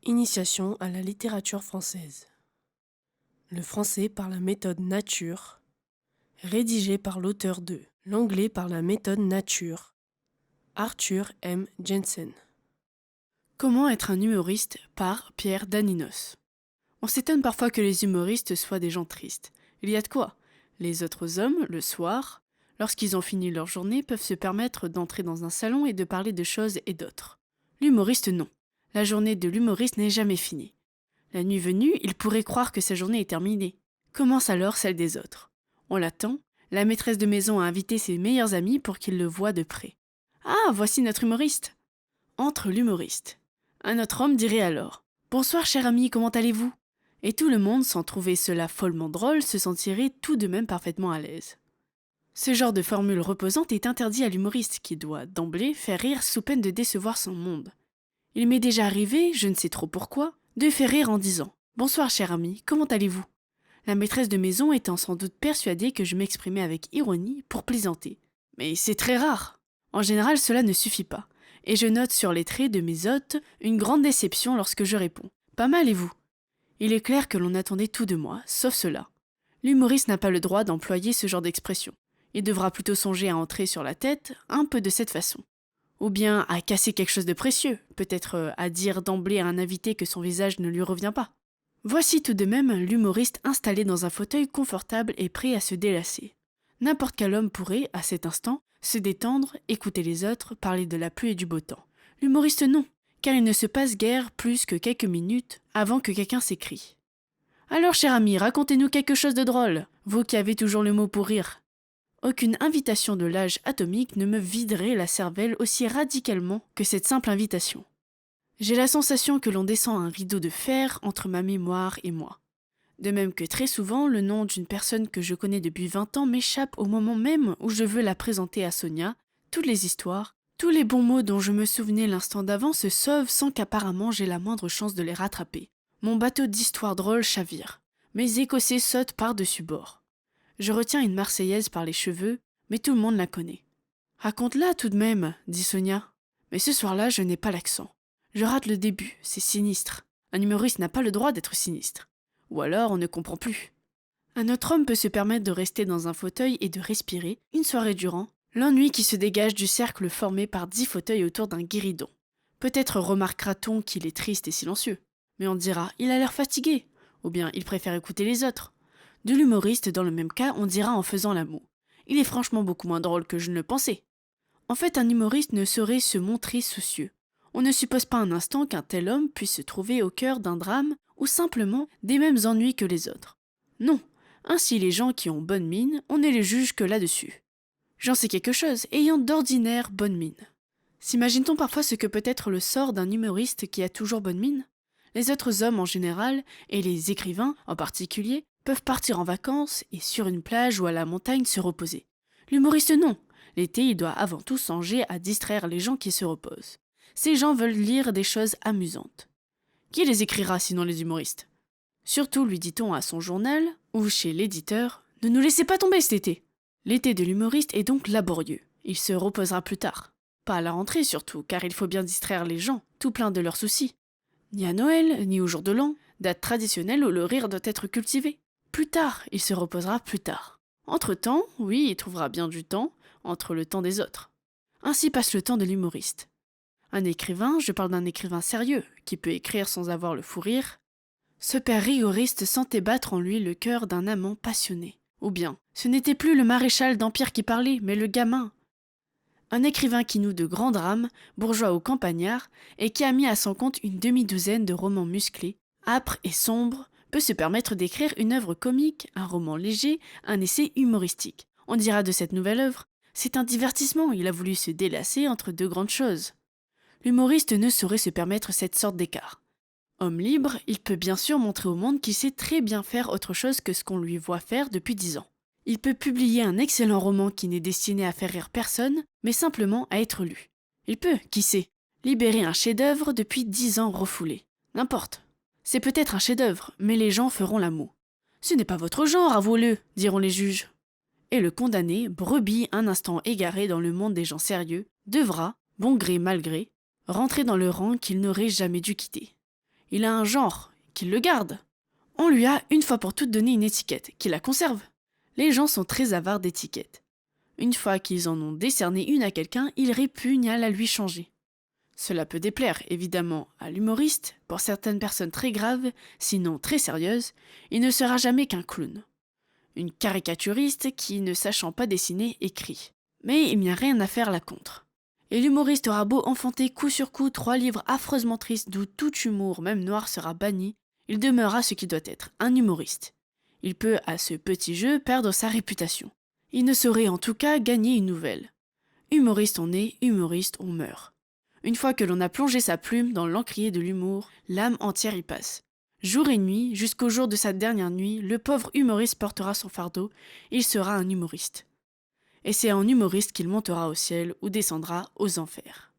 Initiation à la littérature française. Le français par la méthode nature, rédigé par l'auteur de l'anglais par la méthode nature, Arthur M. Jensen. Comment être un humoriste par Pierre Daninos. On s'étonne parfois que les humoristes soient des gens tristes. Il y a de quoi. Les autres hommes, le soir, lorsqu'ils ont fini leur journée, peuvent se permettre d'entrer dans un salon et de parler de choses et d'autres. L'humoriste, non. La journée de l'humoriste n'est jamais finie. La nuit venue, il pourrait croire que sa journée est terminée. Commence alors celle des autres. On l'attend, la maîtresse de maison a invité ses meilleurs amis pour qu'ils le voient de près. Ah, voici notre humoriste. Entre l'humoriste. Un autre homme dirait alors « Bonsoir cher ami, comment allez-vous » Et tout le monde, sans trouver cela follement drôle, se sentirait tout de même parfaitement à l'aise. Ce genre de formule reposante est interdit à l'humoriste qui doit, d'emblée, faire rire sous peine de décevoir son monde. Il m'est déjà arrivé, je ne sais trop pourquoi, de faire rire en disant « Bonsoir cher ami, comment allez-vous » La maîtresse de maison étant sans doute persuadée que je m'exprimais avec ironie pour plaisanter. Mais c'est très rare. En général, cela ne suffit pas. Et je note sur les traits de mes hôtes une grande déception lorsque je réponds « Pas mal et vous ?» Il est clair que l'on attendait tout de moi, sauf cela. L'humoriste n'a pas le droit d'employer ce genre d'expression. Il devra plutôt songer à entrer sur la tête un peu de cette façon. Ou bien à casser quelque chose de précieux, peut-être à dire d'emblée à un invité que son visage ne lui revient pas. Voici tout de même l'humoriste installé dans un fauteuil confortable et prêt à se délasser. N'importe quel homme pourrait, à cet instant, se détendre, écouter les autres, parler de la pluie et du beau temps. L'humoriste non, car il ne se passe guère plus que quelques minutes avant que quelqu'un s'écrie. « Alors, cher ami, racontez-nous quelque chose de drôle, vous qui avez toujours le mot pour rire. » Aucune invitation de l'âge atomique ne me viderait la cervelle aussi radicalement que cette simple invitation. J'ai la sensation que l'on descend un rideau de fer entre ma mémoire et moi. De même que très souvent, le nom d'une personne que je connais depuis 20 ans m'échappe au moment même où je veux la présenter à Sonia. Toutes les histoires, tous les bons mots dont je me souvenais l'instant d'avant se sauvent sans qu'apparemment j'aie la moindre chance de les rattraper. Mon bateau d'histoires drôles chavire. Mes Écossais sautent par-dessus bord. Je retiens une Marseillaise par les cheveux, mais tout le monde la connaît. « Raconte-la tout de même, » dit Sonia. Mais ce soir-là, je n'ai pas l'accent. Je rate le début, c'est sinistre. Un humoriste n'a pas le droit d'être sinistre. Ou alors, on ne comprend plus. Un autre homme peut se permettre de rester dans un fauteuil et de respirer, une soirée durant, l'ennui qui se dégage du cercle formé par 10 fauteuils autour d'un guéridon. Peut-être remarquera-t-on qu'il est triste et silencieux. Mais on dira « il a l'air fatigué » ou bien « il préfère écouter les autres ». De l'humoriste, dans le même cas, on dira en faisant la moue. Il est franchement beaucoup moins drôle que je ne le pensais. En fait, un humoriste ne saurait se montrer soucieux. On ne suppose pas un instant qu'un tel homme puisse se trouver au cœur d'un drame ou simplement des mêmes ennuis que les autres. Non, ainsi les gens qui ont bonne mine, on ne les juge que là-dessus. J'en sais quelque chose, ayant d'ordinaire bonne mine. S'imagine-t-on parfois ce que peut être le sort d'un humoriste qui a toujours bonne mine ? Les autres hommes en général, et les écrivains en particulier, peuvent partir en vacances et sur une plage ou à la montagne se reposer. L'humoriste non. L'été, il doit avant tout songer à distraire les gens qui se reposent. Ces gens veulent lire des choses amusantes. Qui les écrira sinon les humoristes ? Surtout, lui dit-on à son journal, ou chez l'éditeur, « Ne nous laissez pas tomber cet été !» L'été de l'humoriste est donc laborieux. Il se reposera plus tard. Pas à la rentrée surtout, car il faut bien distraire les gens, tout plein de leurs soucis. Ni à Noël, ni au jour de l'an, date traditionnelle où le rire doit être cultivé. Plus tard, il se reposera plus tard. Entre-temps, oui, il trouvera bien du temps, entre le temps des autres. Ainsi passe le temps de l'humoriste. Un écrivain, je parle d'un écrivain sérieux, qui peut écrire sans avoir le fou rire, ce père rigoriste sentait battre en lui le cœur d'un amant passionné. Ou bien, ce n'était plus le maréchal d'Empire qui parlait, mais le gamin. Un écrivain qui noue de grands drames, bourgeois ou campagnard, et qui a mis à son compte une demi-douzaine de romans musclés, âpres et sombres, peut se permettre d'écrire une œuvre comique, un roman léger, un essai humoristique. On dira de cette nouvelle œuvre, c'est un divertissement, il a voulu se délasser entre deux grandes choses. L'humoriste ne saurait se permettre cette sorte d'écart. Homme libre, il peut bien sûr montrer au monde qu'il sait très bien faire autre chose que ce qu'on lui voit faire depuis 10 ans. Il peut publier un excellent roman qui n'est destiné à faire rire personne, mais simplement à être lu. Il peut, qui sait, libérer un chef-d'œuvre depuis 10 ans refoulé. N'importe. C'est peut-être un chef-d'œuvre, mais les gens feront la moue. Ce n'est pas votre genre, avouez-le, diront les juges. Et le condamné, brebis un instant égaré dans le monde des gens sérieux, devra, bon gré mal gré, rentrer dans le rang qu'il n'aurait jamais dû quitter. Il a un genre, qu'il le garde. On lui a une fois pour toutes donné une étiquette, qu'il la conserve. Les gens sont très avares d'étiquettes. Une fois qu'ils en ont décerné une à quelqu'un, ils répugnent à la lui changer. Cela peut déplaire, évidemment, à l'humoriste. Pour certaines personnes très graves, sinon très sérieuses, il ne sera jamais qu'un clown. Une caricaturiste qui, ne sachant pas dessiner, écrit. Mais il n'y a rien à faire là contre. Et l'humoriste aura beau enfanter coup sur coup 3 livres affreusement tristes d'où tout humour, même noir, sera banni, il demeurera ce qui doit être, un humoriste. Il peut, à ce petit jeu, perdre sa réputation. Il ne saurait en tout cas gagner une nouvelle. Humoriste on est, humoriste on meurt. Une fois que l'on a plongé sa plume dans l'encrier de l'humour, l'âme entière y passe. Jour et nuit, jusqu'au jour de sa dernière nuit, le pauvre humoriste portera son fardeau, il sera un humoriste. Et c'est en humoriste qu'il montera au ciel ou descendra aux enfers.